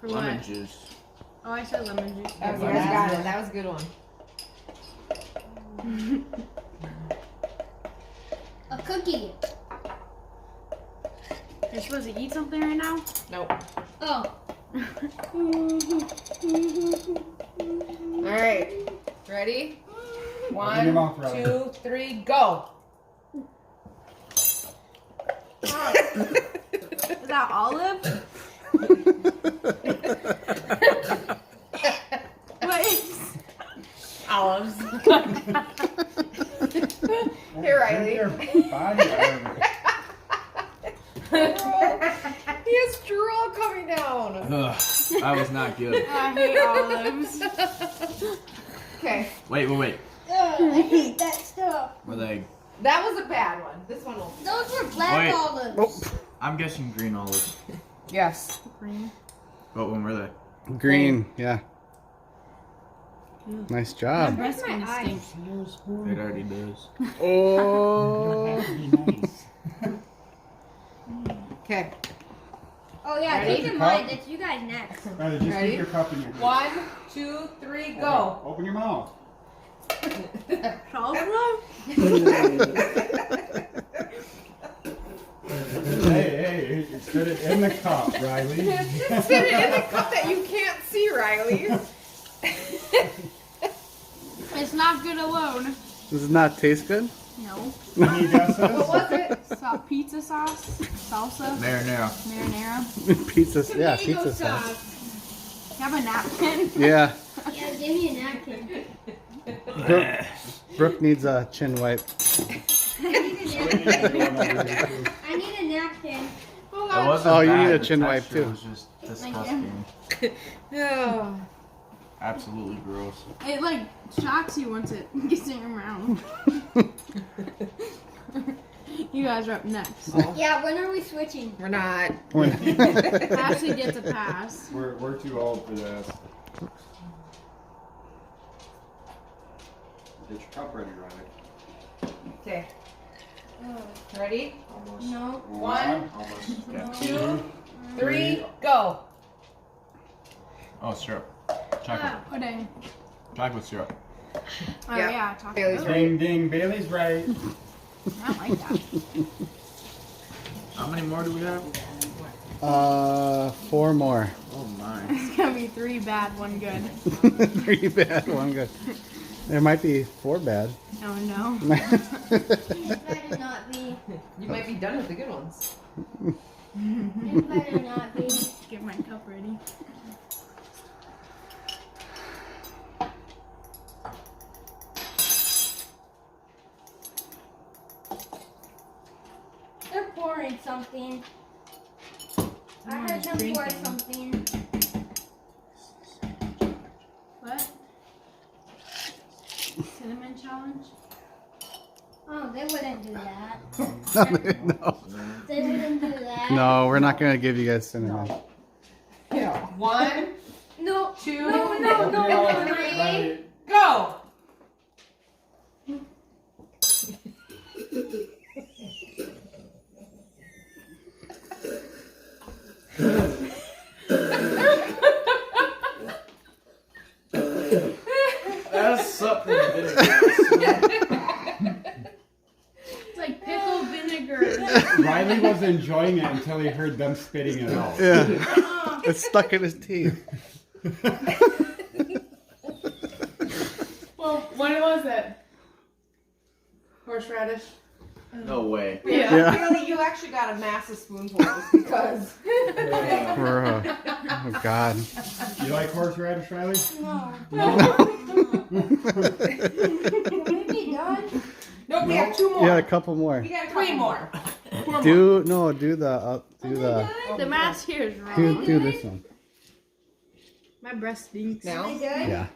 For lemon what? juice. Oh, I said lemon juice. Oh, you guys got it. That was a good one. A cookie. You're supposed to eat something right now? Nope. Oh. All right. Ready? Open your mouth, 1, Riley. 2, 3, go. Is that olive? What is? Olives. Here, Riley. He has drool coming down. Ugh, that was not good. I hate olives. Okay. Wait. I hate that stuff. Were they? That was a bad one. This one will. Those were black Wait. olives. Oh, I'm guessing green olives. Yes. Green. What one were they? green, yeah. Nice My job. breast's my gonna eyes? stink. It already does. Oh. Okay. Oh yeah, Ready? keep in mind that you guys next. Riley, just Ready? keep your cup in your hand. 1, 2, 3, go. Open your mouth. Salsa? Hey, put it in the cup, Riley. Fit it in the cup that you can't see, Riley. It's not good alone. Does it not taste good? No. Any guesses? What was it? Pizza sauce? Salsa? Marinara. Marinara? Pizza, yeah, Tomato pizza sauce. You have a napkin? Yeah. Yeah, give me a napkin. Brooke needs a chin wipe. I need a napkin. I need a napkin. Hold It on. wasn't Oh, you bad. need a The chin wipe, texture too. was just disgusting. Oh. Absolutely gross. It like shocks you once it gets in your mouth. You guys are up next. Yeah, when are we switching? We're not. Ashley gets a pass. We're too old for this. Get your cup ready, Riley. Okay. Oh, Ready? Almost. no. 1, Almost. Yeah. 2, 3, go. Oh, syrup. Chocolate. Pudding. Chocolate syrup. Oh Yeah. yeah, chocolate. Bailey's right. Ding, ding, Bailey's right. I don't like that. How many more do we have? 4 more. Oh my. It's gonna be 3 bad, 1 good. 3 bad, 1 good. There might be 4 bad. Oh no. It better not be. You might be done with the good ones. It better not be. Get my cup ready. They're pouring something. I heard them pour something. What? Cinnamon challenge? Oh, they wouldn't do that. No. They wouldn't do that. No, we're not going to give you guys cinnamon. Yeah. 1, No. 2, No. 3, go. That's something. It's like pickle vinegar. Riley was enjoying it until he heard them spitting it out. Oh. It's stuck in his teeth. Well, what was it? Horseradish. No way. Yeah. Bailey, you actually got a massive spoonful just because. Oh, God. You like horseradish, Riley? No. Can we be done? Nope, we have 2 more. Yeah, a couple more. We got 3 more. Do the The mask here is wrong. do this one. My breast stinks. Now? Are they good? Yeah.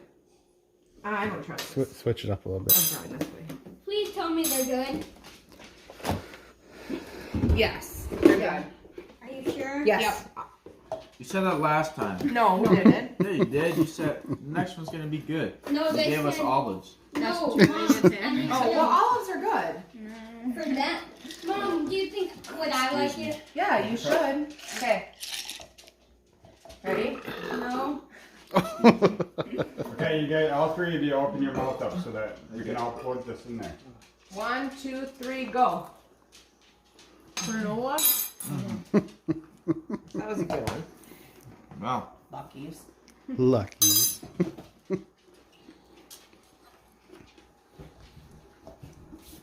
I'm going to try this. Switch it up a little bit. I'm trying this way. Please tell me they're good. Yes. They're good. Are you sure? Yes. You said that last time. No, we didn't. Yeah, you did. You said the next one's gonna be good. No, You they gave us said olives. no. That's Mom, what they I need Oh, to- well, olives are good. for that. Mom, do you think would I like it? Yeah, you should. Okay. Ready? Okay, you guys, all three of you open your mouth up so that we can all put this in there. 1, 2, 3, go. Granola. That was a good one. Wow. Luckies. Lucky.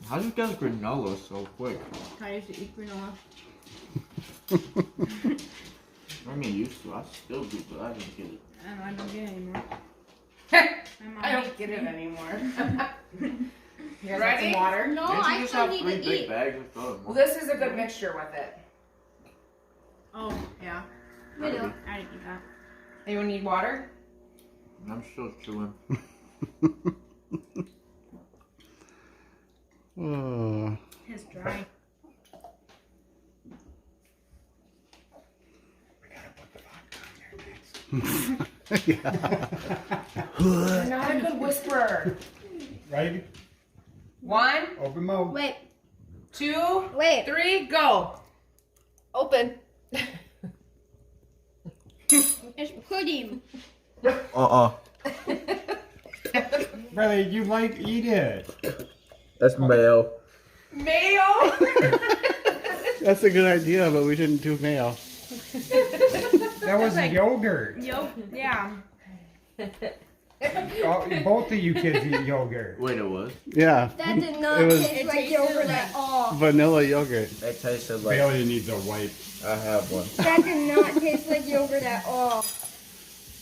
How do you get granola so quick? I used to eat granola. I mean, used to. I still do, but I don't get it. And I don't get it anymore. I don't get it anymore. You guys want Ready? some water? No, Didn't you I just still have need 3 to big eat. bags of throw them? Well, this is a good mixture with it. Oh, yeah. I do. I didn't eat that. Anyone need water? I'm still chewing. Oh. It's dry. You're not a good whisperer. Right? 1, Open mouth. Wait. 2, Wait. 3, go. Open. It's pudding. Brother, you like eat it. That's mayo. Mayo. That's a good idea, but we didn't do mayo. That was yogurt. Yeah. Oh, both of you kids eat yogurt. Wait, it was? Yeah. That did not It was taste like yogurt at all. vanilla yogurt. It tasted like Bailey needs a wipe. I have one. That did not taste like yogurt at all.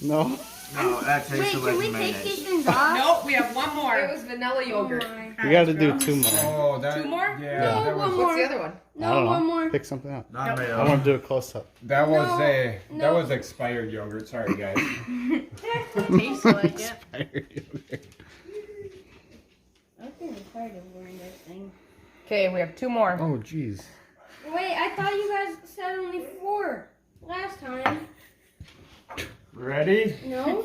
No? No, that tasted Wait, like can we mayonnaise. take these things off? Nope, we have one more. It was vanilla Oh yogurt. my. We got to do 2 more. Oh, that. 2 more? Yeah, No, that one was. more. What's the other one? I No, don't know. one more. Pick something up. Not I mayo. want to do a close up. That was No, that no. was expired yogurt. Sorry, guys. Tastes like it. I think I'm tired of wearing this thing. Okay, we have 2 more. Oh, jeez. Wait, I thought you guys said only 4 last time. Ready? No?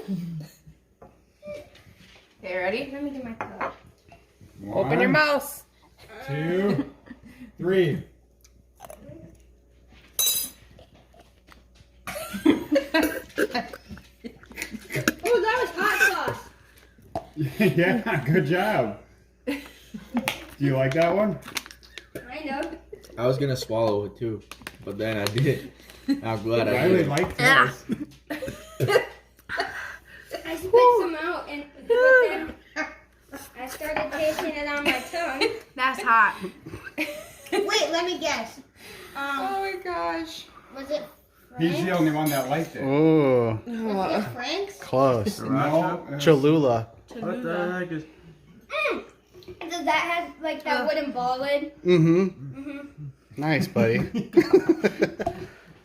Okay, ready? Let me get my cup. Open your mouth. 2, 3. Oh, that was hot sauce. Yeah, good job. Do you like that one? Kind of. I was gonna swallow it too, but then I did. I'm glad I Riley did. liked Ah. this. I spit some out and but then I started tasting it on my tongue. That's hot. Wait, let me guess. Oh my gosh. Was it He's Frank's? the only one that liked it. Oh, Was it Frank's? close. No, Cholula. What the heck is? Does that have like that wooden ball lid? Mm-hmm. Nice, buddy.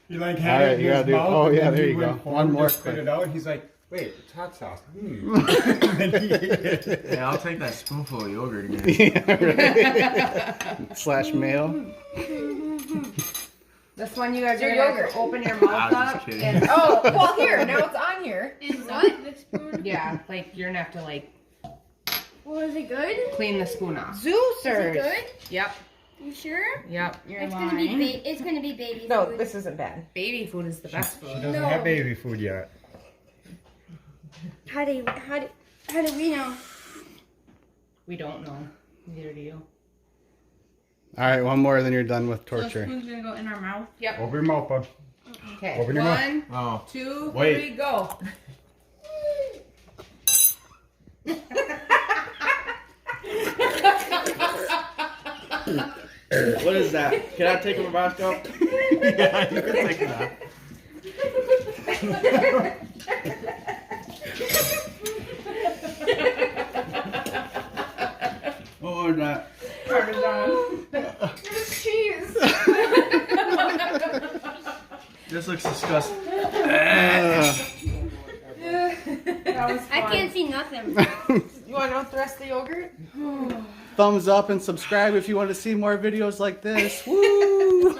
He like All had right, it in you his gotta do- mouth. oh, and yeah, then there he you went go. forward One to more spit quick. it out. He's like, wait, it's hot sauce. And then he ate it. Hey, I'll take that spoonful of yogurt again. Yeah, right. Slash mayo. This one you guys Your are gonna yogurt. have to open your I mouth was just up. kidding. And, oh, well here, now it's on here. And what? The spoon? Yeah, like you're gonna have to like Was it good? clean the spoon off. Is it good? Yep. You sure? Yep. It's gonna be it's gonna be baby No, food. this isn't bad. Baby food is the best She food. doesn't No. have baby food yet. How do we know? We don't know. Neither do you. All right, one more, then you're done with So the torture. spoon's gonna go in our mouth. Open your mouth, bud. Okay. Open your mouth. 1, Oh, 2, Wait. 3, go. what is that? Can I take a Tabasco? Yeah, you can take that. What was that? Parmesan. It's cheese. This looks disgusting. That was fun. I can't see nothing. You want to know the rest of the yogurt? Thumbs up and subscribe if you want to see more videos like this. Woo!